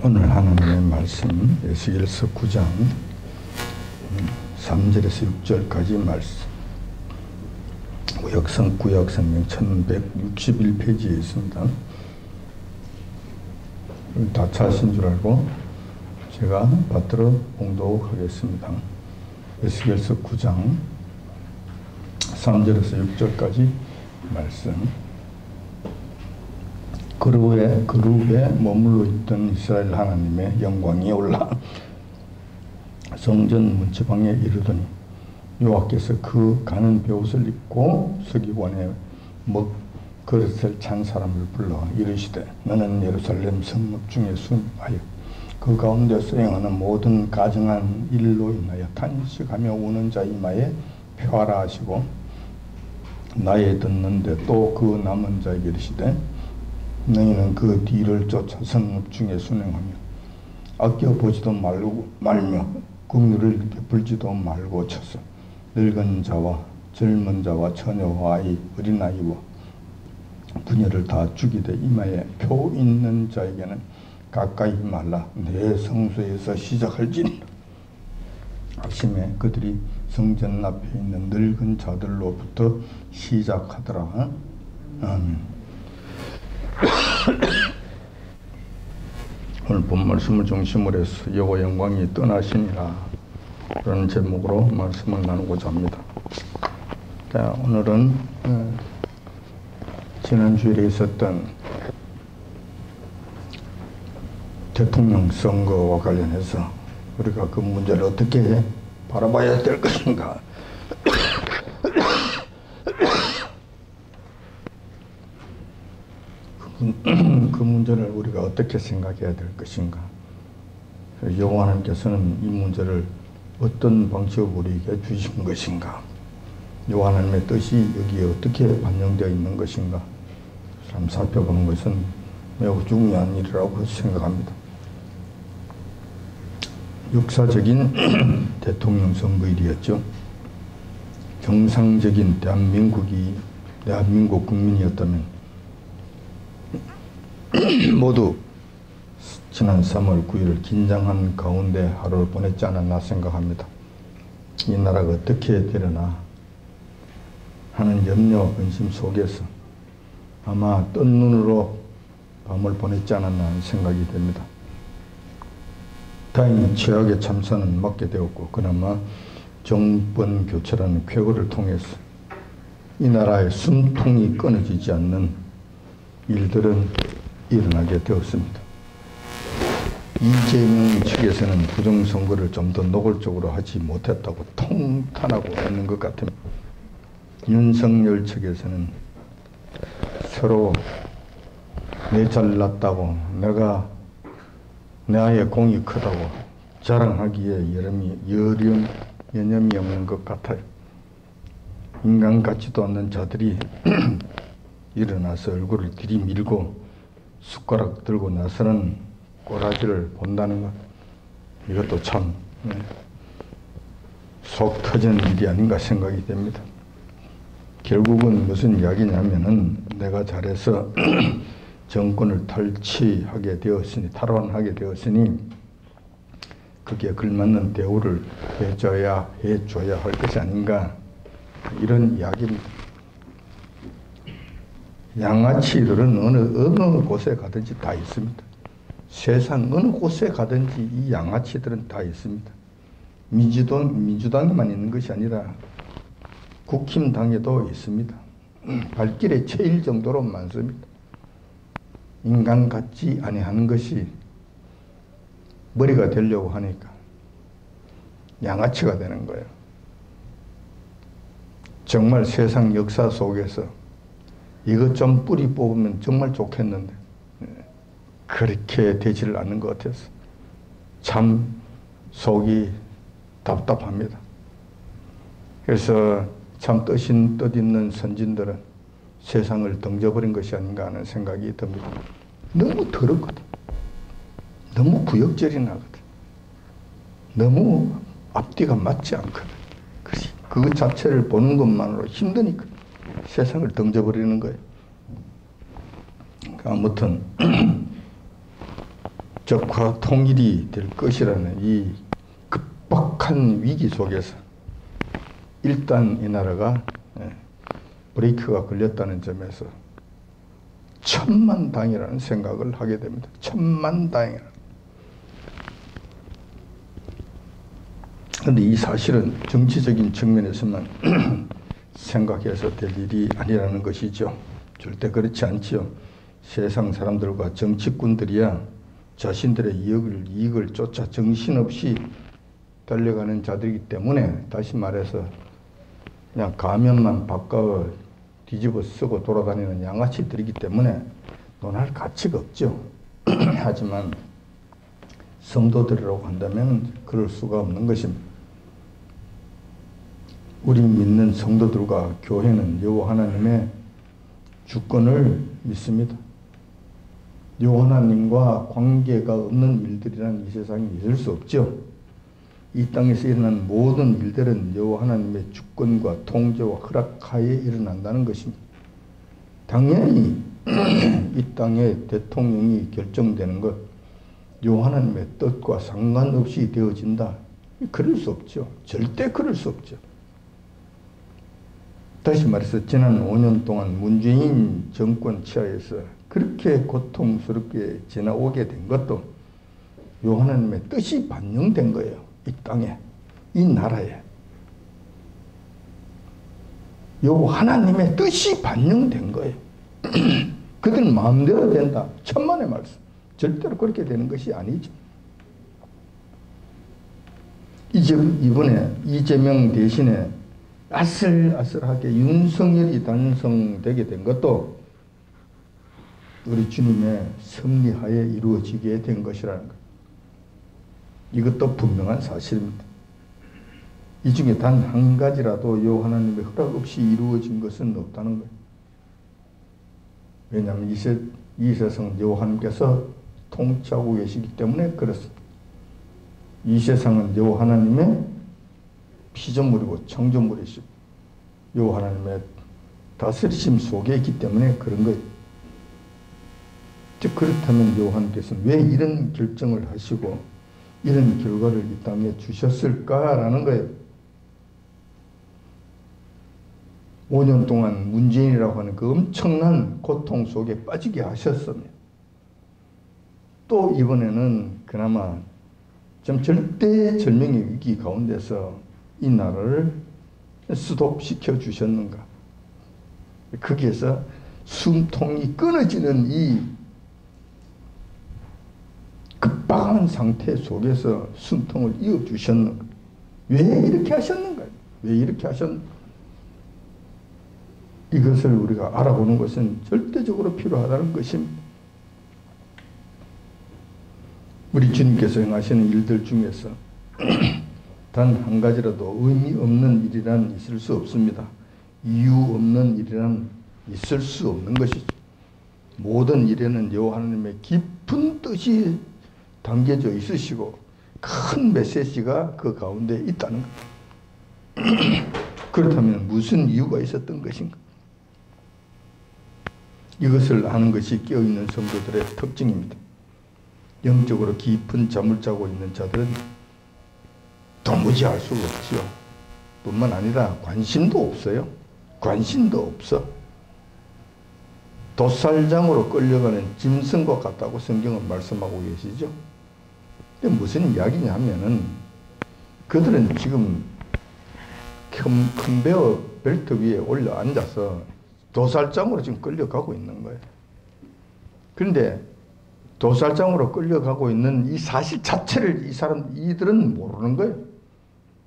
오늘 하나님의 말씀 에스겔서 9장 3절에서 6절까지 말씀, 구약성경 1161페이지에 있습니다. 다 찾으신 줄 알고 제가 받들어 봉독하겠습니다. 에스겔서 9장 3절에서 6절까지 말씀. 그룹에 머물러 있던 이스라엘 하나님의 영광이 올라 성전 문지방에 이르더니 여호와께서 그 가는 베옷을 입고 서기관의 먹그릇을 찬 사람을 불러 이르시되 너는 예루살렘 성읍 중에 순하여 그 가운데 수행하는 모든 가증한 일로 인하여 탄식하며 우는 자 이마에 펴하라 하시고 나에 듣는데 또 그 남은 자에게 이르시되 너희는 그 뒤를 쫓아 성읍 중에 순행하며 아껴보지도 말며 긍휼을 베풀지도 말고 쳐서 늙은 자와 젊은 자와 처녀와 아이 어린아이와 부녀를 다 죽이되 이마에 표 있는 자에게는 가까이 말라 내 성소에서 시작할지니라 하심에 그들이 성전 앞에 있는 늙은 자들로부터 시작하더라. 아멘. 오늘 본 말씀을 중심으로 해서 여호와 영광이 떠나시니라 그런 제목으로 말씀을 나누고자 합니다. 자, 오늘은 지난주에 있었던 대통령 선거와 관련해서 우리가 그 문제를 어떻게 바라봐야 될 것인가, 그 문제를 우리가 어떻게 생각해야 될 것인가, 여호와 하나님께서는 이 문제를 어떤 방식으로 우리에게 주신 것인가, 여호와 하나님의 뜻이 여기에 어떻게 반영되어 있는 것인가 참 살펴보는 것은 매우 중요한 일이라고 생각합니다. 역사적인 대통령 선거일이었죠. 정상적인 대한민국 국민이었다면 모두 지난 3월 9일 긴장한 가운데 하루를 보냈지 않았나 생각합니다. 이 나라가 어떻게 되려나 하는 염려, 근심 속에서 아마 뜬 눈으로 밤을 보냈지 않았나 하는 생각이 됩니다. 다행히 최악의 참사는 막게 되었고 그나마 정권 교체라는 쾌거를 통해서 이 나라의 숨통이 끊어지지 않는 일들은 일어나게 되었습니다. 이재명 측에서는 부정선거를 좀 더 노골적으로 하지 못했다고 통탄하고 있는 것 같습니다. 윤석열 측에서는 서로 내 잘났다고 내 아의 공이 크다고 자랑하기에 여념이 없는 것 같아요. 인간 같지도 않는 자들이 일어나서 얼굴을 들이밀고 숟가락 들고 나서는 꼬라지를 본다는 것, 이것도 참 속 터지는 일이 아닌가 생각이 됩니다. 결국은 무슨 이야기냐면은 내가 잘해서 정권을 탈환하게 되었으니 그게 걸맞는 대우를 해줘야 할 것이 아닌가, 이런 이야기입니다. 양아치들은 어느 곳에 가든지 다 있습니다. 세상 어느 곳에 가든지 이 양아치들은 다 있습니다. 민주당에만 있는 것이 아니라 국힘당에도 있습니다. 발길에 채일 정도로 많습니다. 인간 같지 아니하는 것이 머리가 되려고 하니까 양아치가 되는 거예요. 정말 세상 역사 속에서 이것 좀 뿌리 뽑으면 정말 좋겠는데 그렇게 되지를 않는 것 같아서 참 속이 답답합니다. 그래서 참 뜻 있는 선진들은 세상을 던져버린 것이 아닌가 하는 생각이 듭니다. 너무 더럽거든. 너무 구역질이 나거든. 너무 앞뒤가 맞지 않거든. 그 자체를 보는 것만으로 힘드니까 세상을 던져버리는 거예요. 아무튼 적화 통일이 될 것이라는 이 급박한 위기 속에서 일단 이 나라가 브레이크가 걸렸다는 점에서 천만다행이라는 생각을 하게 됩니다. 천만다행이라는. 그런데 이 사실은 정치적인 측면에서만 생각해서 될 일이 아니라는 것이죠. 절대 그렇지 않지요. 세상 사람들과 정치꾼들이야 자신들의 이익을 쫓아 정신없이 달려가는 자들이기 때문에, 다시 말해서 그냥 가면만 바꿔 뒤집어 쓰고 돌아다니는 양아치들이기 때문에 논할 가치가 없죠. 하지만 성도들이라고 한다면 그럴 수가 없는 것입니다. 우리 믿는 성도들과 교회는 여호와 하나님의 주권을 믿습니다. 여호와 하나님과 관계가 없는 일들이란 이 세상에 있을 수 없죠. 이 땅에서 일어난 모든 일들은 여호와 하나님의 주권과 통제와 허락하에 일어난다는 것입니다. 당연히 이 땅의 대통령이 결정되는 것, 여호와 하나님의 뜻과 상관없이 되어진다. 그럴 수 없죠. 절대 그럴 수 없죠. 다시 말해서 지난 5년 동안 문재인 정권 치하에서 그렇게 고통스럽게 지나오게 된 것도 여호와 하나님의 뜻이 반영된 거예요. 이 땅에, 이 나라에. 여호와 하나님의 뜻이 반영된 거예요. 그들은 마음대로 된다. 천만의 말씀. 절대로 그렇게 되는 것이 아니죠. 이번에 이재명 대신에 아슬아슬하게 윤석열이 당선되게 된 것도 우리 주님의 섭리하에 이루어지게 된 것이라는 것. 이것도 분명한 사실입니다. 이 중에 단 한 가지라도 여호와 하나님의 허락 없이 이루어진 것은 없다는 거예요. 왜냐하면 이 세상은 여호와 하나님께서 통치하고 계시기 때문에 그렇습니다. 이 세상은 여호와 하나님의 피조물이고 창조물이시고 여호와 하나님의 다스리심 속에 있기 때문에 그런 거예요. 즉 그렇다면 여호와 하나님께서는 왜 이런 결정을 하시고 이런 결과를 이 땅에 주셨을까라는 거예요. 5년 동안 문재인이라고 하는 그 엄청난 고통 속에 빠지게 하셨습니다. 또 이번에는 그나마 좀 절대절명의 위기 가운데서 이 나라를 스톱시켜 주셨는가. 거기에서 숨통이 끊어지는 이 급박한 상태 속에서 숨통을 이어주셨는가. 왜 이렇게 하셨는가. 왜 이렇게 하셨는가. 이것을 우리가 알아보는 것은 절대적으로 필요하다는 것입니다. 우리 주님께서 행하시는 일들 중에서 단 한 가지라도 의미 없는 일이란 있을 수 없습니다. 이유 없는 일이란 있을 수 없는 것이죠. 모든 일에는 여호와 하나님의 깊은 뜻이 담겨져 있으시고 큰 메시지가 그 가운데 있다는 것. 그렇다면 무슨 이유가 있었던 것인가? 이것을 아는 것이 깨어있는 성도들의 특징입니다. 영적으로 깊은 잠을 자고 있는 자들은 도무지 알 수가 없지요. 뿐만 아니라 관심도 없어요. 관심도 없어. 도살장으로 끌려가는 짐승과 같다고 성경은 말씀하고 계시죠. 근데 무슨 이야기냐면은 그들은 지금 컨베어 벨트 위에 올려 앉아서 도살장으로 지금 끌려가고 있는 거예요. 그런데 도살장으로 끌려가고 있는 이 사실 자체를 이들은 모르는 거예요.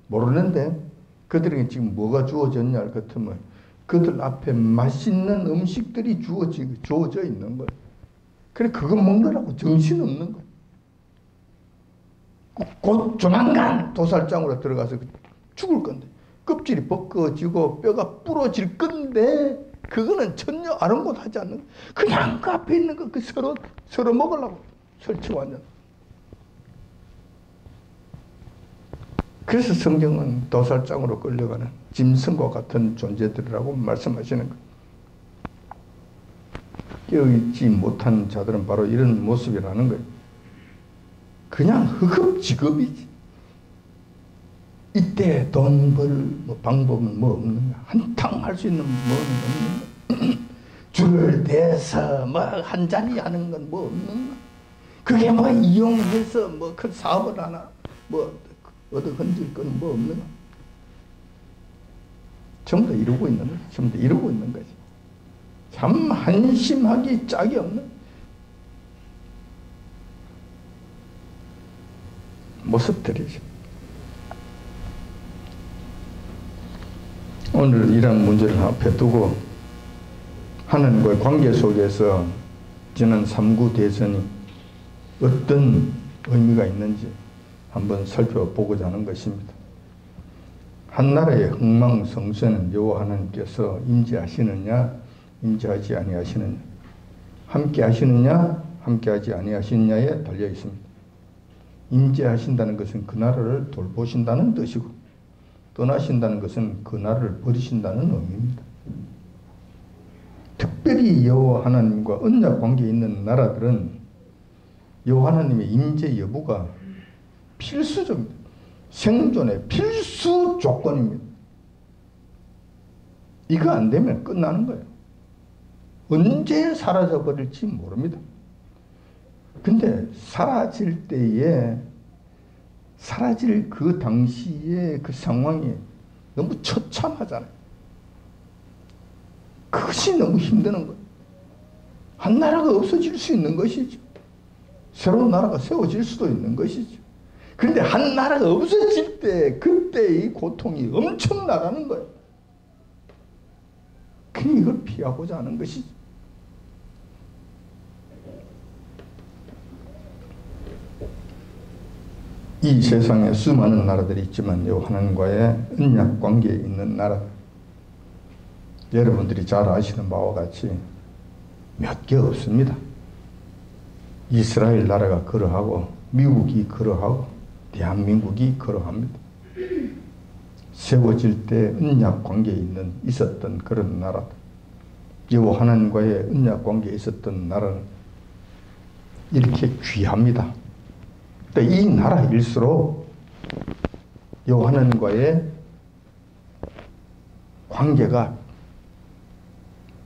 모르는데 그들에게 지금 뭐가 주어졌냐 할 같으면 그들 앞에 맛있는 음식들이 주어져 있는 거예요. 그래 그거 먹느라고 정신없는 거예요. 곧 조만간 도살장으로 들어가서 죽을 건데 껍질이 벗겨지고 뼈가 부러질 건데 그거는 전혀 아랑곳하지 않는 그냥 그 앞에 있는 거 그 서로 먹으려고 설치고 앉아. 그래서 성경은 도살장으로 끌려가는 짐승과 같은 존재들이라고 말씀하시는 거예요. 깨어있지 못한 자들은 바로 이런 모습이라는 거예요. 그냥 허겁지겁이지. 이때 돈 벌 방법은 뭐 없는가? 한탕 할 수 있는 뭐는 없는가? 줄을 대서 뭐 한 자리 하는 건 뭐 없는가? 그게 뭐 이용해서 뭐 큰 사업을 하나 뭐 얻어 건질 건 뭐 없는가? 전부 다 이루고 있는 거지. 전부 다 이루고 있는 거지. 참 한심하기 짝이 없는 모습들이죠. 오늘 이런 문제를 앞에 두고 하나님과의 관계 속에서 지난 3구 대선이 어떤 의미가 있는지 한번 살펴보고자 하는 것입니다. 한 나라의 흥망성쇠는 여호와 하나님께서 임재하시느냐 임재하지 아니하시느냐, 함께 하시느냐 함께하지 아니하시느냐에 달려 있습니다. 임재하신다는 것은 그 나라를 돌보신다는 뜻이고, 떠나신다는 것은 그 나라를 버리신다는 의미입니다. 특별히 여호와 하나님과 언약 관계에 있는 나라들은 여호와 하나님의 임재 여부가 필수적입니다. 생존의 필수 조건입니다. 이거 안 되면 끝나는 거예요. 언제 사라져 버릴지 모릅니다. 근데 사라질 때에, 사라질 그 당시에 그 상황이 너무 처참하잖아요. 그것이 너무 힘드는 거예요. 한 나라가 없어질 수 있는 것이죠. 새로운 나라가 세워질 수도 있는 것이죠. 그런데 한 나라가 없어질 때 그때의 고통이 엄청나가는 거예요. 그냥 이걸 피하고자 하는 것이죠. 이 세상에 수많은 나라들이 있지만 여호와 하나님과의 언약 관계에 있는 나라, 여러분들이 잘 아시는 바와 같이 몇 개 없습니다. 이스라엘 나라가 그러하고, 미국이 그러하고, 대한민국이 그러합니다. 세워질 때 언약 관계에 있었던 그런 나라들, 여호와 하나님과의 언약 관계에 있었던 나라는 이렇게 귀합니다. 이 나라일수록 여호와 하나님과의 관계가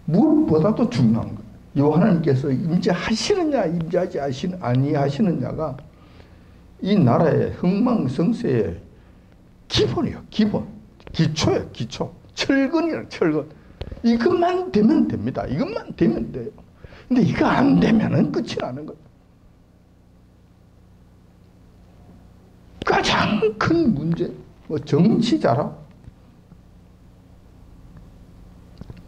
무엇보다도 중요한 거예요. 여호와 하나님께서 임재하시느냐 임재하지 아니하시느냐가 이 나라의 흥망성쇠의 기본이에요. 기본, 기초예요. 기초, 철근이에요. 철근. 이것만 되면 됩니다. 이것만 되면 돼요. 근데 이거 안 되면은 끝이 나는 거예요. 가장 큰 문제, 뭐 정치자라?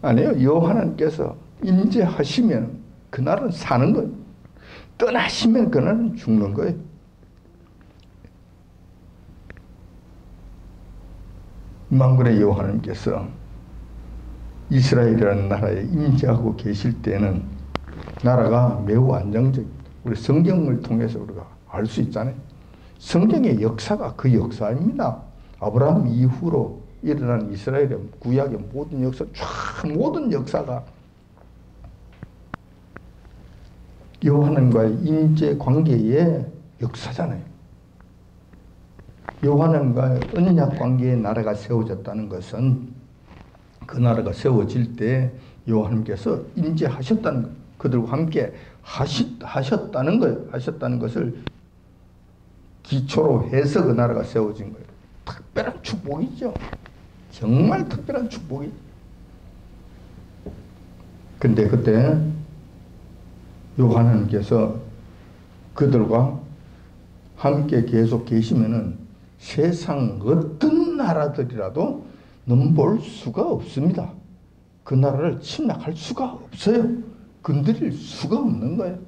아니에요. 여호와 하나님께서 임재하시면 그 날은 사는 거예요. 떠나시면 그 날은 죽는 거예요. 만군의 여호와 하나님께서 이스라엘이라는 나라에 임재하고 계실 때는 나라가 매우 안정적입니다. 우리 성경을 통해서 우리가 알 수 있잖아요. 성경의 역사가 그 역사입니다. 아브라함 이후로 일어난 이스라엘의 구약의 모든 역사, 쫙 모든 역사가 여호와 하나님과의 임재 관계의 역사잖아요. 여호와 하나님과의 언약 관계의 나라가 세워졌다는 것은 그 나라가 세워질 때 여호와 하나님께서 임재하셨다는 거예요. 그들과 함께 하셨다는 거예요. 하셨다는 것을 기초로 해서 그 나라가 세워진 거예요. 특별한 축복이죠. 정말 특별한 축복이. 근데 그때 여호와 하나님께서 그들과 함께 계속 계시면은 세상 어떤 나라들이라도 넘볼 수가 없습니다. 그 나라를 침략할 수가 없어요. 건드릴 수가 없는 거예요.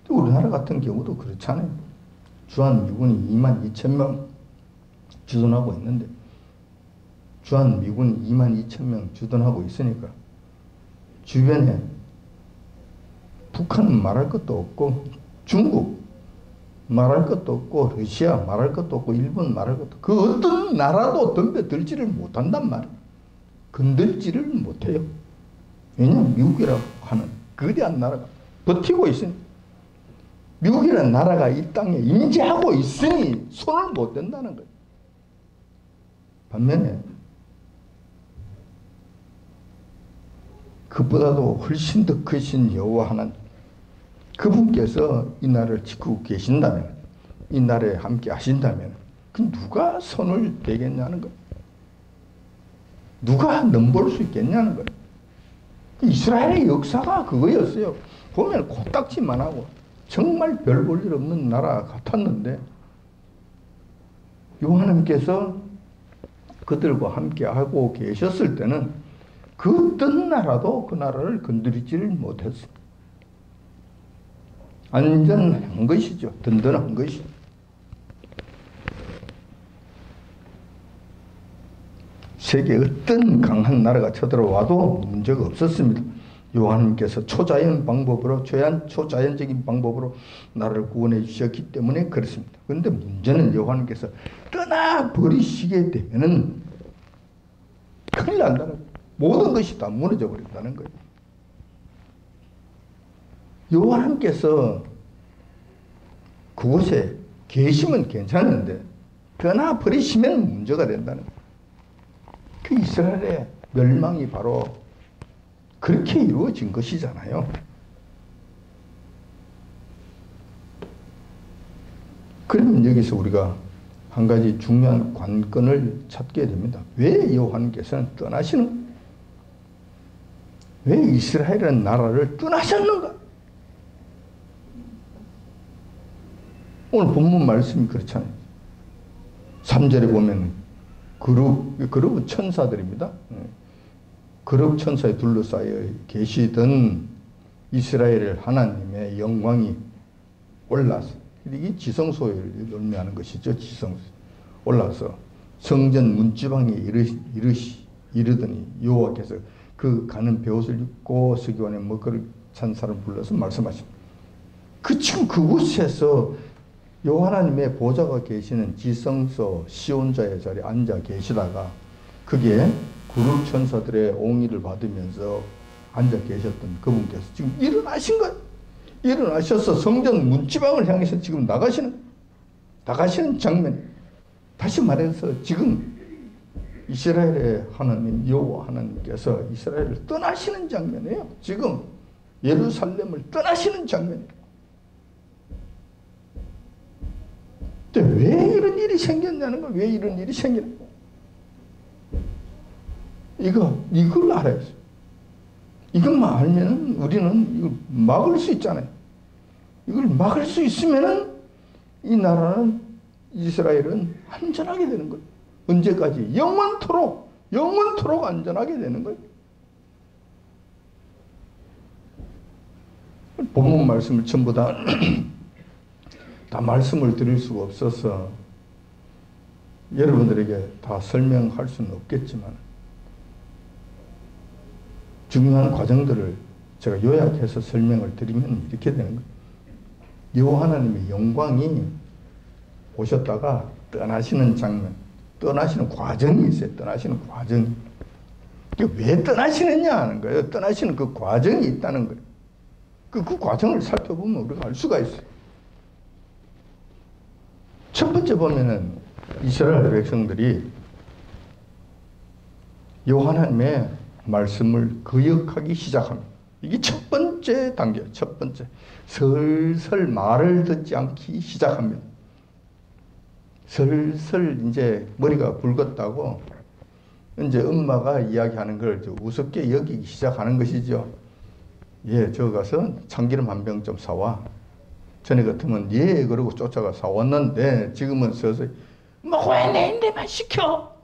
우리나라 같은 경우도 그렇잖아요. 주한미군이 22,000명 주둔하고 있는데, 주한미군이 22,000명 주둔하고 있으니까 주변에 북한은 말할 것도 없고, 중국 말할 것도 없고, 러시아 말할 것도 없고, 일본 말할 것도 없고, 그 어떤 나라도 덤벼들지를 못한단 말이에요. 건들지를 못해요. 왜냐하면 미국이라고 하는 거대한 나라가 버티고 있으니까. 미국이라는 나라가 이 땅에 임재하고 있으니 손을 못 댄다는 거예요. 반면에 그보다도 훨씬 더 크신 여호와 하나님, 그분께서 이 나라를 지키고 계신다면, 이 나라에 함께 하신다면 그 누가 손을 대겠냐는 거예요. 누가 넘볼 수 있겠냐는 거예요. 이스라엘의 역사가 그거였어요. 보면 코딱지만 하고 정말 별 볼 일 없는 나라 같았는데 하나님께서 그들과 함께 하고 계셨을 때는 그 어떤 나라도 그 나라를 건드리지를 못했어요. 안전한 것이죠. 든든한 것이죠. 세계 어떤 강한 나라가 쳐들어와도 문제가 없었습니다. 하나님께서 초자연 방법으로, 초자연적인 방법으로 나라를 구원해 주셨기 때문에 그렇습니다. 그런데 문제는 하나님께서 떠나버리시게 되면은 큰일 난다는 거예요. 모든 것이 다 무너져 버린다는 거예요. 하나님께서 그곳에 계시면 괜찮은데 떠나버리시면 문제가 된다는 거예요. 그 이스라엘의 멸망이 바로 그렇게 이루어진 것이잖아요. 그러면 여기서 우리가 한 가지 중요한 관건을 찾게 됩니다. 왜 여호와께서는 떠나시는, 왜 이스라엘은 나라를 떠나셨는가? 오늘 본문 말씀이 그렇잖아요. 3절에 보면 그룹은 천사들입니다. 그룹 천사에 둘러싸여 계시던 이스라엘 하나님의 영광이 올라서, 이게 지성소를 의미하는 것이죠. 지성소 올라서 성전 문지방에 이르더니 여호와께서 그 가는 베옷을 입고 서기관의 먹거를 찬 사람을 불러서 말씀하십니다. 지금 그곳에서 하나님의 보좌가 계시는 지성소 시온자의 자리에 앉아 계시다가 그게 그룹 천사들의 옹의를 받으면서 앉아 계셨던 그분께서 지금 일어나신 거예요. 일어나셔서 성전 문지방을 향해서 지금 나가시는 장면. 다시 말해서 지금 이스라엘의 하나님 여호와 하나님께서 이스라엘을 떠나시는 장면이에요. 지금 예루살렘을 떠나시는 장면이에요. 근데 왜 이런 일이 생겼냐는 거예요. 왜 이런 일이 생기는 거예요. 이걸 알아야 돼요. 이것만 알면 우리는 이걸 막을 수 있잖아요. 이걸 막을 수 있으면은 이 나라는, 이스라엘은 안전하게 되는 거예요. 언제까지? 영원토록 안전하게 되는 거예요. 본문 말씀을 전부 다 말씀을 드릴 수가 없어서 여러분들에게 다 설명할 수는 없겠지만 중요한 과정들을 제가 요약해서 설명을 드리면 이렇게 되는 거예요. 여호와 하나님의 영광이 오셨다가 떠나시는 장면, 떠나시는 과정이 있어요. 떠나시는 과정이. 왜 떠나시느냐 하는 거예요. 떠나시는 그 과정이 있다는 거예요. 그 과정을 살펴보면 우리가 알 수가 있어요. 첫 번째 보면은 이스라엘 백성들이 여호와 하나님의 말씀을 거역하기 시작합니다. 이게 첫 번째 단계예요. 첫 번째. 슬슬 말을 듣지 않기 시작합니다. 슬슬 이제 머리가 붉었다고 이제 엄마가 이야기하는 걸 우습게 여기기 시작하는 것이죠. 예, 저 가서 참기름 한 병 좀 사와. 전에 같으면 예 그러고 쫓아가 사왔는데 지금은 서서히 왜 내인데만 시켜?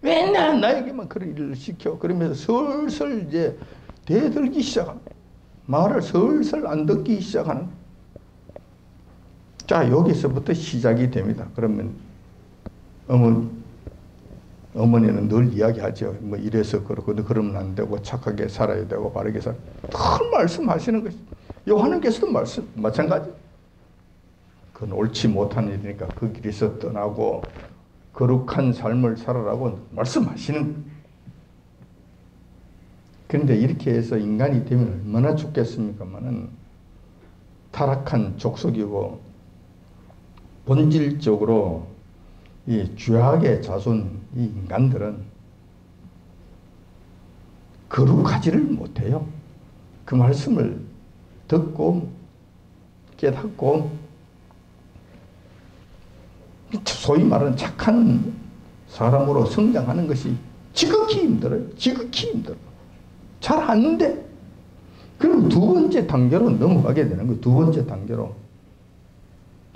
왜 나에게만 그런 일을 시켜? 그러면서 슬슬 이제 대들기 시작합니다. 말을 슬슬 안 듣기 시작하는. 자, 여기서부터 시작이 됩니다. 그러면 어머니는 늘 이야기하죠. 뭐 이래서 그렇고 그러면 안 되고 착하게 살아야 되고 바르게 늘 말씀하시는 것이. 요한님께서도 마찬가지. 그건 옳지 못한 일이니까 그 길에서 떠나고 거룩한 삶을 살아라고 말씀하시는. 그런데 이렇게 해서 인간이 되면 얼마나 좋겠습니까만은 타락한 족속이고 본질적으로 이 죄악의 자손 이 인간들은 거룩하지를 못해요. 그 말씀을 듣고 깨닫고 소위 말하는 착한 사람으로 성장하는 것이 지극히 힘들어요. 지극히 힘들어. 잘 안 돼. 그럼 두 번째 단계로 넘어가게 되는 거예요. 두 번째 단계로.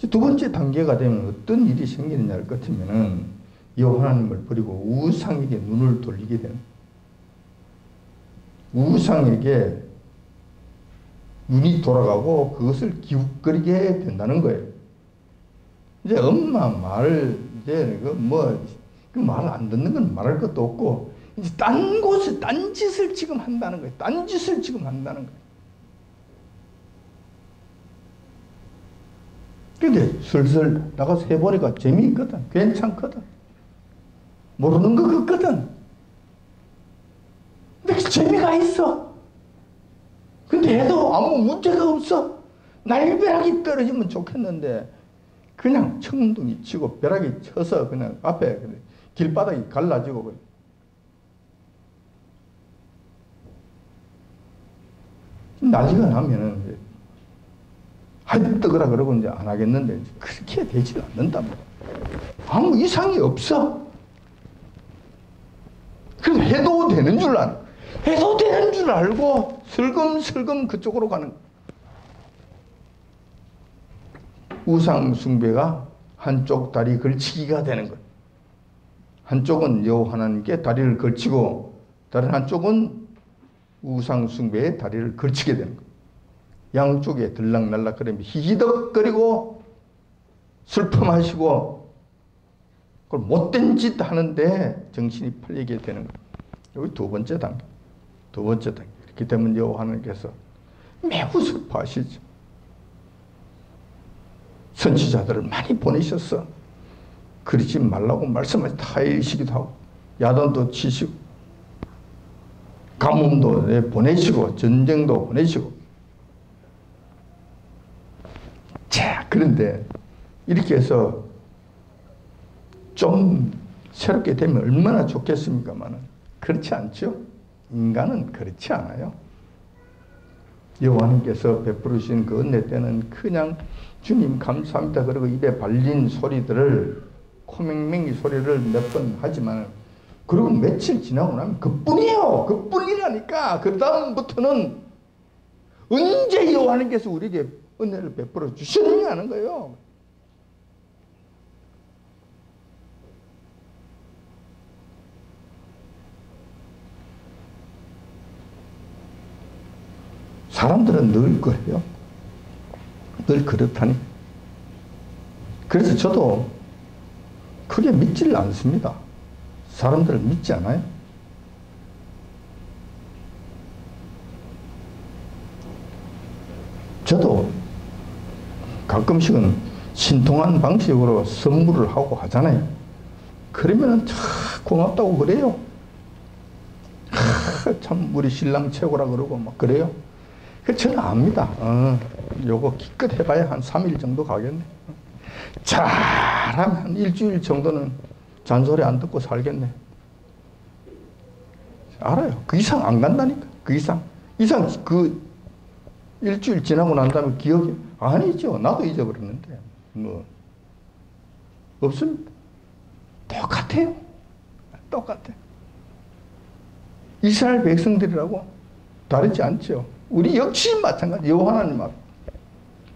두 번째 단계가 되면 어떤 일이 생기느냐를 같으면은 여호와 하나님을 버리고 우상에게 눈을 돌리게 되는, 우상에게 눈이 돌아가고 그것을 기웃거리게 된다는 거예요. 이제 엄마 말, 이제 그 말 안 듣는 건 말할 것도 없고, 이제 딴 짓을 지금 한다는 거예요. 딴 짓을 지금 한다는 거예요. 근데 슬슬 나가서 해보니까 재미있거든. 괜찮거든. 모르는 거 같거든. 근데 재미가 있어. 근데 해도 아무 문제가 없어. 날벼락이 떨어지면 좋겠는데 그냥 청둥이 치고 벼락이 쳐서 그냥 앞에 길바닥이 갈라지고 난리가 나면은 하여튼 뜨거라 그러고 이제 안 하겠는데 그렇게 되지는 않는단 말이야. 아무 이상이 없어. 그래서 해도 되는 줄 알아. 해도 되는 줄 알고 슬금슬금 그쪽으로 가는 거야. 우상 숭배가 한쪽 다리 걸치기가 되는 거야. 한쪽은 여호와 하나님께 다리를 걸치고 다른 한쪽은 우상 숭배에 다리를 걸치게 되는 거야. 양쪽에 들락날락거리며 히히덕거리고 슬픔하시고 그걸 못된 짓 하는데 정신이 팔리게 되는 거예요. 여기 두 번째 단계. 두 번째 단계. 그렇기 때문에 여호와 하나님께서 매우 슬퍼하시죠. 선지자들을 많이 보내셨어. 그러지 말라고 말씀을 타이시기도 하고 야단도 치시고 가뭄도 보내시고 전쟁도 보내시고. 자, 그런데 이렇게 해서 좀 새롭게 되면 얼마나 좋겠습니까만은 그렇지 않죠. 인간은 그렇지 않아요. 여호와님께서 베풀으신 그 은혜 때는 그냥 주님 감사합니다 그리고 입에 발린 소리들을 코맹맹이 소리를 몇 번 하지만 그리고 며칠 지나고 나면 그뿐이에요. 그뿐이라니까. 그 다음부터는 언제 여호와님께서 우리에게 은혜를 베풀어 주셨냐는 거예요. 사람들은 늘 그래요. 늘 그렇다니. 그래서 저도 크게 믿지를 않습니다. 사람들을 믿지 않아요. 저도 가끔씩은 신통한 방식으로 선물을 하고 하잖아요. 그러면은 참 고맙다고 그래요. 참 우리 신랑 최고라 그러고 막 그래요. 저는 압니다. 요거 기껏 해봐야 한 3일 정도 가겠네. 잘하면 한 일주일 정도는 잔소리 안 듣고 살겠네. 알아요. 그 이상 안 간다니까. 그 이상 그 일주일 지나고 난 다음에 기억이 아니죠. 나도 잊어버렸는데 뭐 없습니다. 똑같아요. 똑같아. 이스라엘 백성들이라고 다르지 않죠. 우리 역시 마찬가지. 여호와 하나님 앞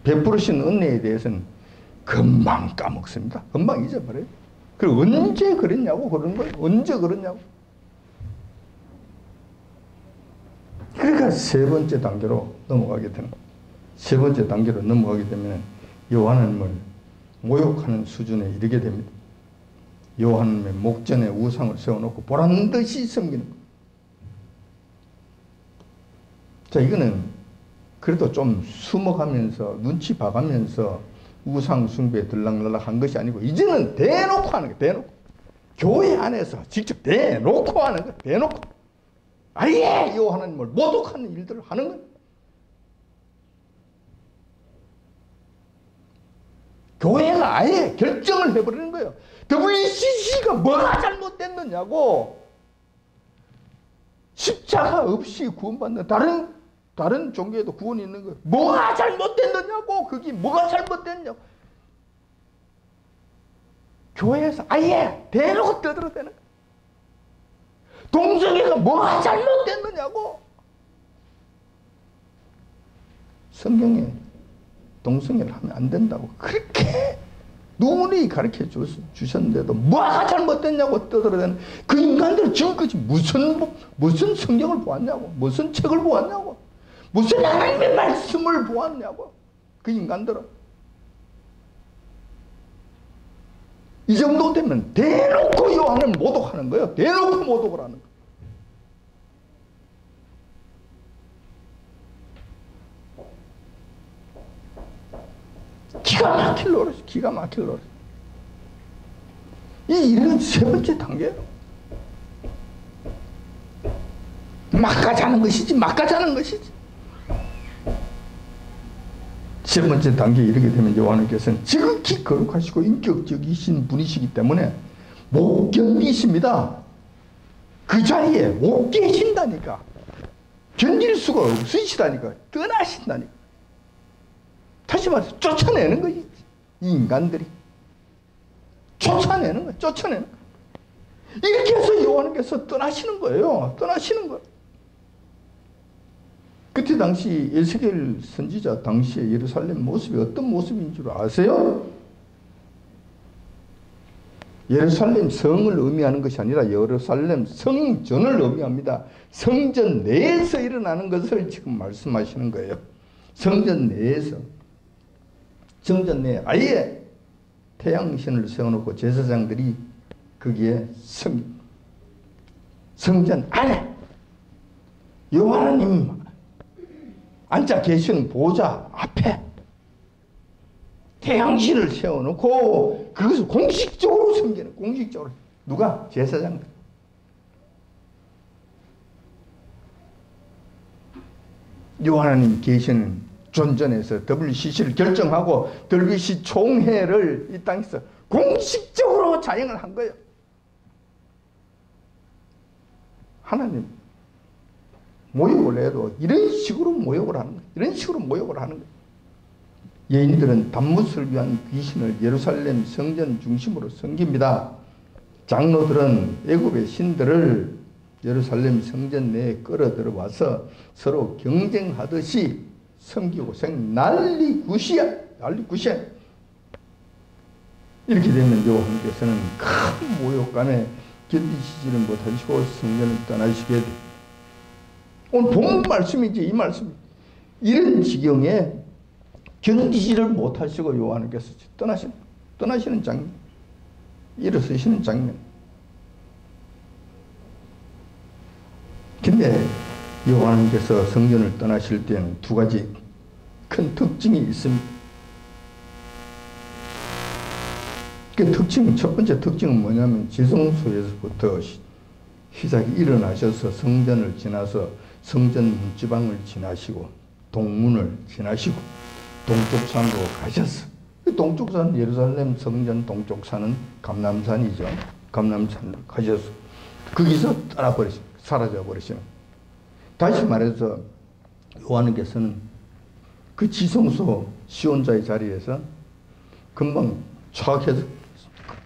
베푸르신 은혜에 대해서는 금방 까먹습니다. 금방 잊어버려요. 그리고 언제 그랬냐고 그러는 거예요. 언제 그랬냐고. 그러니까 세 번째 단계로 넘어가게 되는 거예요. 세 번째 단계로 넘어가게 되면 여호와 하나님을 모욕하는 수준에 이르게 됩니다. 여호와 하나님의 목전에 우상을 세워놓고 보란듯이 섬기는 거예요. 자, 이거는 그래도 좀 숨어가면서 눈치 봐가면서 우상 숭배에 들락날락 한 것이 아니고 이제는 대놓고 하는 거예요. 대놓고. 교회 안에서 직접 대놓고 하는 거예요. 대놓고. 아예 여호와 하나님을 모독하는 일들을 하는 거예요. 교회가 아예 결정을 해버리는 거예요. WCC가 뭐가 잘못됐느냐고. 십자가 없이 구원받는 다른 종교에도 구원이 있는 거예요. 뭐가 잘못됐느냐고. 그게 뭐가 잘못됐냐고. 교회에서 아예 대놓고 떠들어대는 거예요. 동성애가 뭐가 잘못됐느냐고. 성경에 동성애를 하면 안 된다고 그렇게 누누이 가르쳐 주셨는데도 뭐가 잘못됐냐고 떠들어대는 그 인간들은 지금까지 무슨 성경을 보았냐고, 무슨 책을 보았냐고, 무슨 하나님의 말씀을 보았냐고. 그 인간들은 이 정도 되면 대놓고 요한을 모독하는 거예요. 대놓고 모독을 하는 거예요. 기가 막힐 노릇이, 기가 막힐 노릇. 이런 세 번째 단계예요. 막가자는 것이지, 막가자는 것이지. 세 번째 단계에 이르게 되면 요한께서는 지극히 거룩하시고 인격적이신 분이시기 때문에 못 견디십니다. 그 자리에 못 계신다니까. 견딜 수가 없으시다니까. 떠나신다니까. 다시 말해서 쫓아내는 거지. 이 인간들이. 쫓아내는 거야. 쫓아내는 거야. 이렇게 해서 요한께서 떠나시는 거예요. 떠나시는 거예요. 그때 당시 에스겔 선지자 당시에 예루살렘 모습이 어떤 모습인 줄 아세요? 예루살렘 성을 의미하는 것이 아니라 예루살렘 성전을 의미합니다. 성전 내에서 일어나는 것을 지금 말씀하시는 거예요. 성전 내에서. 성전 내에 아예 태양신을 세워놓고 제사장들이 거기에 성전 안에 여호와님 앉아 계시는 보좌 앞에 태양신을 세워놓고 그것을 공식적으로 섬기는, 공식적으로. 누가? 제사장들. 여호와님 계시는 존전에서 WCC를 결정하고 WCC 총회를 이 땅에서 공식적으로 자행을 한 거예요. 하나님 모욕을 해도 이런 식으로 모욕을 하는 거예요. 이런 식으로 모욕을 하는 거예요. 여인들은 단무스를 위한 귀신을 예루살렘 성전 중심으로 섬깁니다. 장로들은 애굽의 신들을 예루살렘 성전 내에 끌어들어와서 서로 경쟁하듯이 섬기고 난리굿이야. 난리굿이야. 이렇게 되면 요한께서는 큰 모욕감에 견디시지를 못하시고 성전을 떠나시게 돼. 오늘 본 말씀이지, 이 말씀. 이런 지경에 견디지를 못하시고 요한께서 떠나시는 장면. 일어서시는 장면. 근데 요한께서 성전을 떠나실 때는 두 가지 큰 특징이 있습니다. 그 특징, 첫 번째 특징은 뭐냐면 지성소에서부터 시작이 일어나셔서 성전을 지나서 성전 문지방을 지나시고 동문을 지나시고 동쪽산으로 가셨어. 동쪽산, 예루살렘 성전 동쪽산은 감람산이죠. 감람산으로 가셔서 거기서 사라져버리시는. 다시 말해서 요한께서는 그 지성소 시온자의 자리에서 금방 촥 해서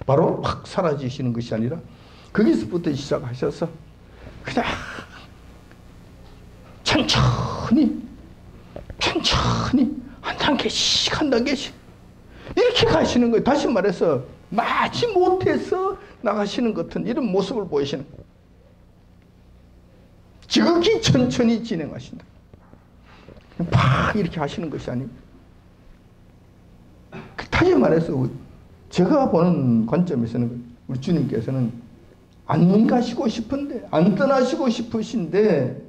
바로 확 사라지시는 것이 아니라 거기서부터 시작하셔서 그냥 천천히 한 단계씩 한 단계씩 이렇게 가시는 거예요. 다시 말해서 마치 못해서 나가시는 것 같은 이런 모습을 보이시는 거예요. 지극히 천천히 진행하신다. 팍 이렇게 하시는 것이 아닙니다. 다시 말해서 제가 보는 관점에서는 우리 주님께서는 안 가시고 싶은데, 안 떠나시고 싶으신데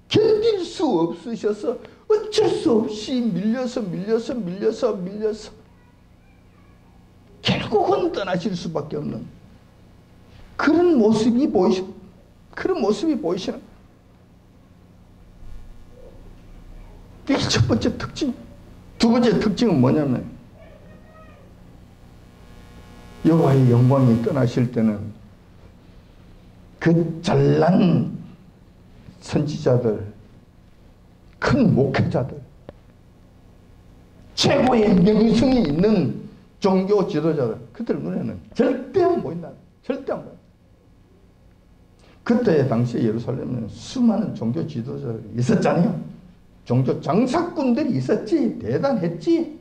견딜 수 없으셔서 어쩔 수 없이 밀려서 결국은 떠나실 수밖에 없는 그런 모습이 보이시는. 이게 첫 번째 특징. 두 번째 특징은 뭐냐면 여호와의 영광이 떠나실 때는 그 잘난 선지자들, 큰 목회자들, 최고의 명성이 있는 종교 지도자들, 그들 눈에는 절대 안 보인다. 절대 안 보인다. 그때 당시에 예루살렘에는 수많은 종교 지도자들이 있었잖아요. 종교 장사꾼들이 있었지. 대단했지.